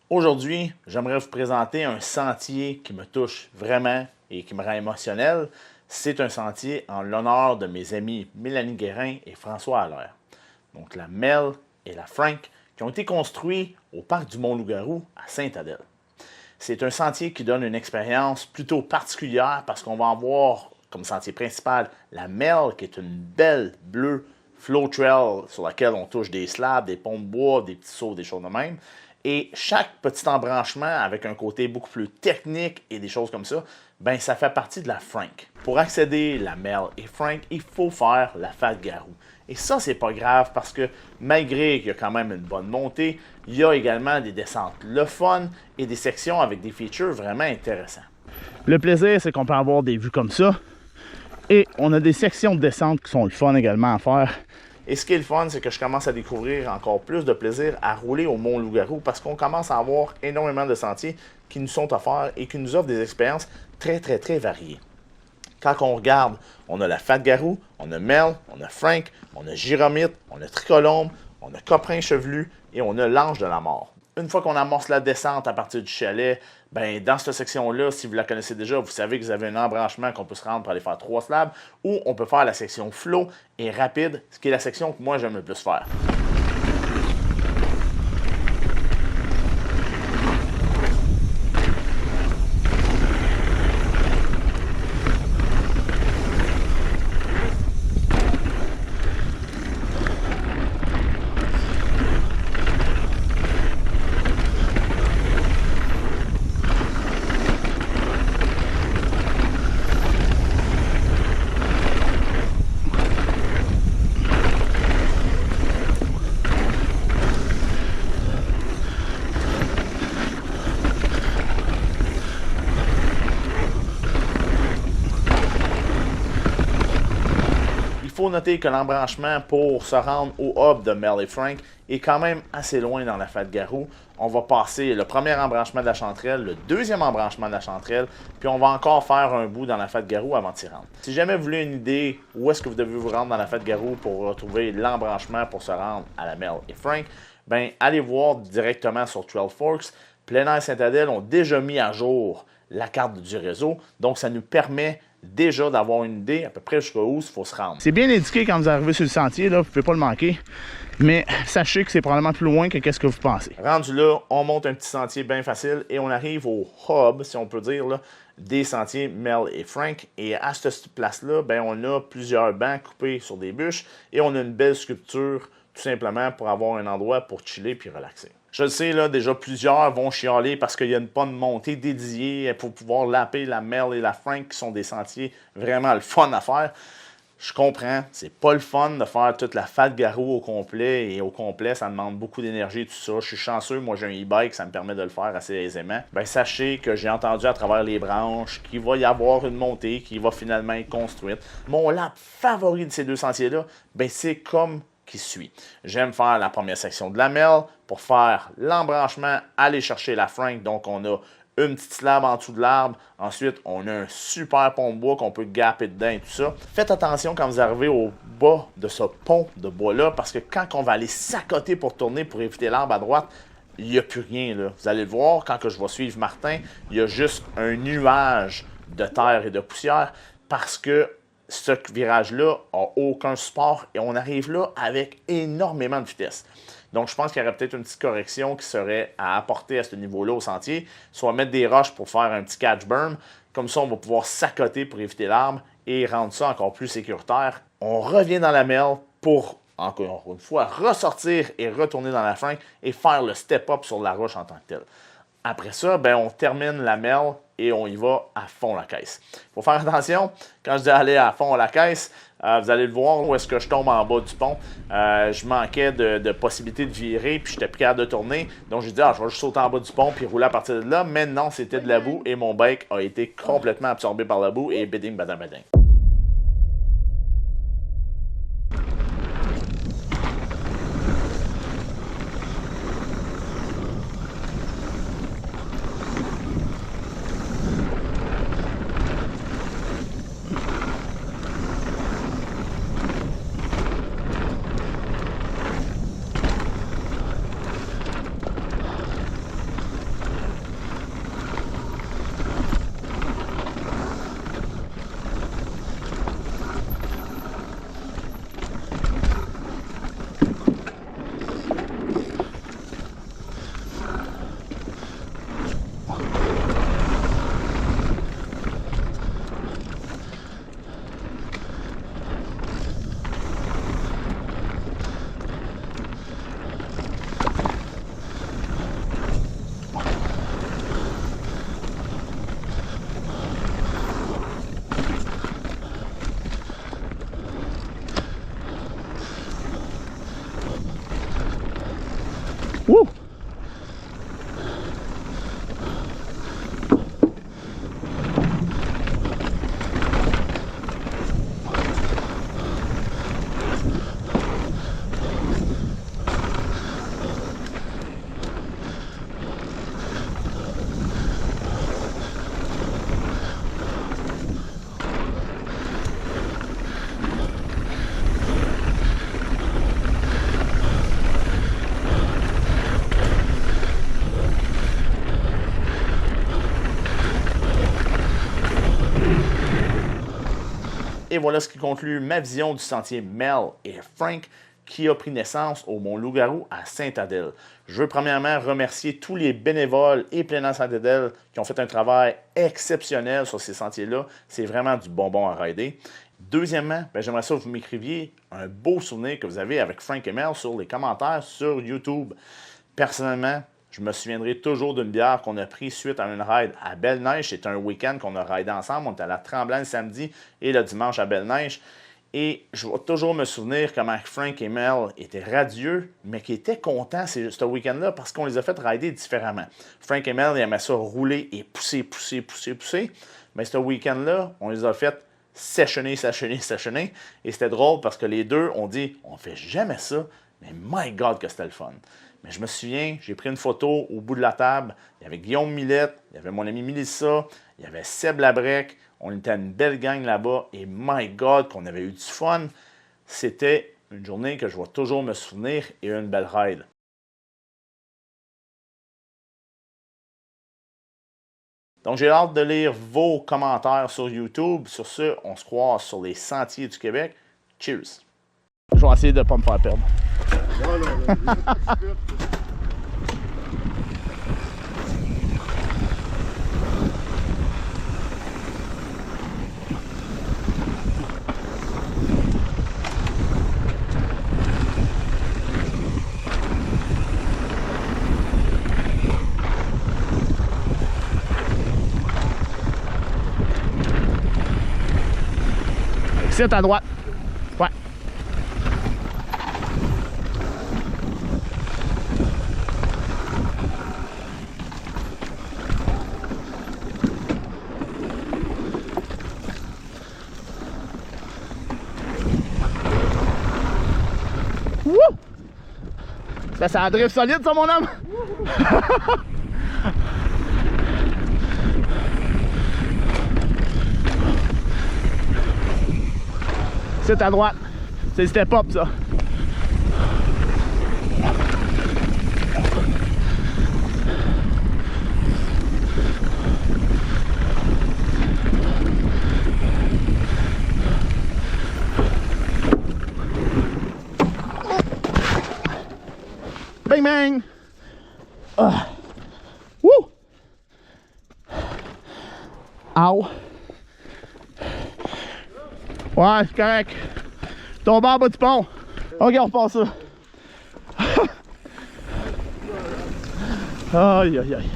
Aujourd'hui, j'aimerais vous présenter un sentier qui me touche vraiment et qui me rend émotionnel. C'est un sentier en l'honneur de mes amis Mélanie Guérin et François Allaire. Donc la Mel et la Frank qui ont été construits au parc du Mont-Loup-Garou à Sainte-Adèle. C'est un sentier qui donne une expérience plutôt particulière parce qu'on va avoir comme sentier principal la Mel qui est une belle bleue flow trail sur laquelle on touche des slabs, des ponts de bois, des petits sauts, des choses de même. Et chaque petit embranchement avec un côté beaucoup plus technique et des choses comme ça, ben ça fait partie de la Frank. Pour accéder à la Mel et Frank, il faut faire la Fat-Garou. Et ça, c'est pas grave parce que malgré qu'il y a quand même une bonne montée, il y a également des descentes le fun et des sections avec des features vraiment intéressants. Le plaisir, c'est qu'on peut avoir des vues comme ça. Et on a des sections de descente qui sont le fun également à faire. Et ce qui est le fun, c'est que je commence à découvrir encore plus de plaisir à rouler au Mont-Loup-Garou parce qu'on commence à avoir énormément de sentiers qui nous sont offerts et qui nous offrent des expériences très variées. Quand on regarde, on a la Fat-Garou, on a Mel, on a Frank, on a Gyromite, on a Tricolombe, on a Coprin chevelu et on a l'Ange de la Mort. Une fois qu'on amorce la descente à partir du chalet, ben dans cette section-là, si vous la connaissez déjà, vous savez que vous avez un embranchement qu'on peut se rendre pour aller faire 3 slabs, ou on peut faire la section flow et rapide, ce qui est la section que moi j'aime le plus faire. Il faut noter que l'embranchement pour se rendre au hub de Mel et Frank est quand même assez loin dans la Fat-Garou. On va passer le premier embranchement de la Chanterelle, le deuxième embranchement de la Chanterelle, puis on va encore faire un bout dans la Fat-Garou avant de s'y rendre. Si jamais vous voulez une idée où est-ce que vous devez vous rendre dans la Fat-Garou pour retrouver l'embranchement pour se rendre à la Mel et Frank, ben allez voir directement sur Trail Forks. Plein Air Sainte-Adèle ont déjà mis à jour la carte du réseau, donc ça nous permet déjà d'avoir une idée à peu près jusqu'où il faut se rendre. C'est bien indiqué quand vous arrivez sur le sentier, là, vous ne pouvez pas le manquer, mais sachez que c'est probablement plus loin que ce que vous pensez. Rendu là, on monte un petit sentier bien facile et on arrive au hub, si on peut dire, là, des sentiers Mel et Frank. Et à cette place-là, ben, on a plusieurs bancs coupés sur des bûches et on a une belle sculpture tout simplement pour avoir un endroit pour chiller puis relaxer. Je le sais, là, déjà plusieurs vont chialer parce qu'il n'y a pas de montée dédiée pour pouvoir lapper la Mel et la Frank qui sont des sentiers vraiment le fun à faire. Je comprends, c'est pas le fun de faire toute la Fat-Garou au complet et au complet, ça demande beaucoup d'énergie et tout ça. Je suis chanceux, moi j'ai un e-bike, ça me permet de le faire assez aisément. Ben sachez que j'ai entendu à travers les branches qu'il va y avoir une montée qui va finalement être construite. Mon lap favori de ces deux sentiers-là, ben c'est comme qui suit. J'aime faire la première section de la Mel pour faire l'embranchement, aller chercher la Frank. Donc, on a une petite slab en dessous de l'arbre. Ensuite, on a un super pont de bois qu'on peut gaper dedans et tout ça. Faites attention quand vous arrivez au bas de ce pont de bois-là parce que quand on va aller s'accoter pour tourner pour éviter l'arbre à droite, il n'y a plus rien là. Vous allez le voir, quand que je vais suivre Martin, il y a juste un nuage de terre et de poussière parce que ce virage-là n'a aucun support et on arrive là avec énormément de vitesse. Donc, je pense qu'il y aurait peut-être une petite correction qui serait à apporter à ce niveau-là au sentier, soit mettre des roches pour faire un petit catch berm. Comme ça, on va pouvoir s'accoter pour éviter l'arbre et rendre ça encore plus sécuritaire. On revient dans la Mel pour, encore une fois, ressortir et retourner dans la Frank et faire le step-up sur la roche en tant que tel. Après ça, ben, on termine la Mel et on y va à fond la caisse. Il faut faire attention, quand je dis aller à fond la caisse, vous allez le voir où est-ce que je tombe en bas du pont. Je manquais de possibilité de virer, puis j'étais plus capable de tourner. Donc j'ai dit, je vais juste sauter en bas du pont puis rouler à partir de là. Mais non, c'était de la boue et mon bike a été complètement absorbé par la boue et béding, bading, bading. Et voilà ce qui conclut ma vision du sentier Mel et Frank qui a pris naissance au Mont-Loup-Garou à Sainte-Adèle. Je veux premièrement remercier tous les bénévoles et plein Sainte-Adèle qui ont fait un travail exceptionnel sur ces sentiers-là. C'est vraiment du bonbon à rider. Deuxièmement, j'aimerais ça que vous m'écriviez un beau souvenir que vous avez avec Frank et Mel sur les commentaires sur YouTube. Personnellement, je me souviendrai toujours d'une bière qu'on a prise suite à une ride à Belle-Neige. C'était un week-end qu'on a ridé ensemble. On était à la Tremblant le samedi et le dimanche à Belle-Neige. Et je vais toujours me souvenir comment Frank et Mel étaient radieux, mais qui étaient contents ce week-end-là parce qu'on les a fait rider différemment. Frank et Mel, ils aimaient ça rouler et pousser. Mais ce week-end-là, on les a fait séchonner. Et c'était drôle parce que les deux ont dit « On fait jamais ça, mais my God que c'était le fun ». Mais je me souviens, j'ai pris une photo au bout de la table. Il y avait Guillaume Millette, il y avait mon ami Mélissa, il y avait Seb Labrec. On était une belle gang là-bas et my God qu'on avait eu du fun. C'était une journée que je vais toujours me souvenir et une belle ride. Donc j'ai hâte de lire vos commentaires sur YouTube. Sur ce, on se croise sur les sentiers du Québec. Cheers! Je vais essayer de ne pas me faire perdre. C'est à droite. Ouais. Wouh! Ça, c'est un drift solide, ça, mon homme! C'est à droite. C'est le step-up, ça. Bang, bang! Wouh! Ow! Ouais, c'est correct. Tombé en bas du pont. Ok, on repart ça. Aïe, aïe, aïe.